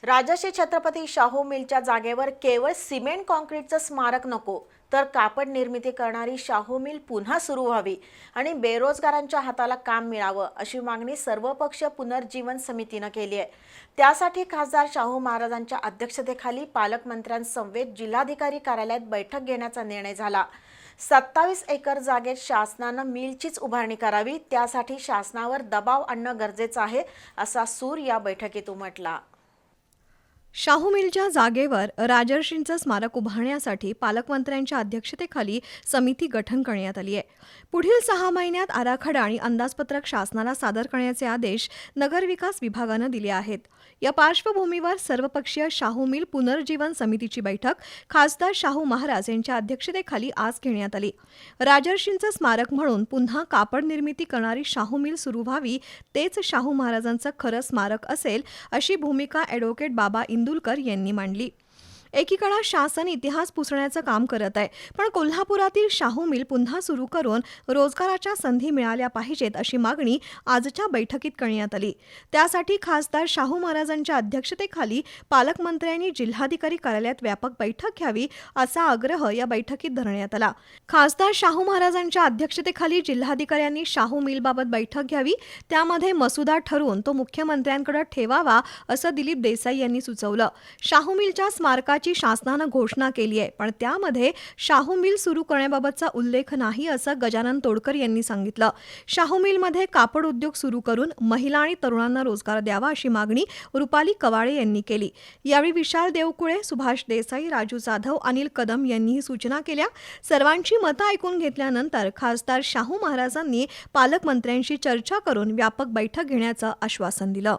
राजर्षी छत्रपती शाहू मिलच्या जागेवर केवळ सिमेंट कॉन्क्रीटचं स्मारक नको, तर कापड निर्मिती करणारी शाहू मिल पुन्हा सुरू व्हावी आणि बेरोजगारांच्या हाताला काम मिळावं, अशी मागणी सर्वपक्षीय पुनर्जीवन समितीनं केली आहे। त्यासाठी खासदार शाहू महाराजांच्या अध्यक्षतेखाली पालकमंत्र्यांसमवेत जिल्हाधिकारी कार्यालयात बैठक घेण्याचा निर्णय झाला। 27 एकर जागेत शासनानं मिलचीच उभारणी करावी, त्यासाठी शासनावर दबाव आणणं गरजेचं आहे, असा सूर या बैठकीत उमटला। शाहू मिलच्या जागेवर राजर्षींचं स्मारक उभारण्यासाठी पालकमंत्र्यांच्या अध्यक्षतेखाली समिती गठन करण्यात आली आहे। पुढील 6 महिन्यात आराखडा आणि अंदाजपत्रक शासनाला सादर करण्याचे आदेश नगरविकास विभागानं दिले आहेत। या पार्श्वभूमीवर सर्वपक्षीय शाहू मिल पुनर्जीवन समितीची बैठक खासदार शाहू महाराज यांच्या अध्यक्षतेखाली आज घेण्यात आली। राजर्षींचं स्मारक म्हणून पुन्हा कापड निर्मिती करणारी शाहू मिल सुरू व्हावी, तेच शाहू महाराजांचं खरं स्मारक असेल, अशी भूमिका ॲडव्होकेट बाबा इंदुलकर यांनी मांडली। एकीकडे शासन इतिहास पुसण्याचं काम करत आहे, पण कोल्हापुरातील शाहू मिल पुन्हा सुरू करून रोजगाराच्या संधी मिळाल्या पाहिजेत, अशी मागणी आजच्या बैठकीत करण्यात आली। त्यासाठी खासदार शाहू महाराजांच्या अध्यक्षतेखाली पालकमंत्र्यांनी जिल्हाधिकारी कार्यालयात व्यापक बैठक घ्यावी, असा आग्रह या बैठकीत धरण्यात आला। खासदार शाहू महाराजांच्या अध्यक्षतेखाली जिल्हाधिकाऱ्यांनी शाहू मिलबाबत बैठक घ्यावी, त्यामध्ये मसुदा ठरवून तो मुख्यमंत्र्यांकडे ठेवावा, असं दिलीप देसाई यांनी सुचवलं। शाहू मिलच्या स्मारकाची शासनानं घोषणा केली आहे, पण त्यामध्ये शाहू मिल सुरू करण्याबाबतचा उल्लेख नाही, असं गजानन तोडकर यांनी सांगितलं। शाहू मिलमध्ये कापड उद्योग सुरू करून महिला आणि तरुणांना रोजगार द्यावा, अशी मागणी रुपाली कवाळे यांनी केली। यावेळी विशाल देवकुळे, सुभाष देसाई, राजू जाधव, अनिल कदम यांनीही सूचना केल्या। सर्वांची मतं ऐकून घेतल्यानंतर खासदार शाहू महाराजांनी पालकमंत्र्यांशी चर्चा करून व्यापक बैठक घेण्याचं आश्वासन दिलं।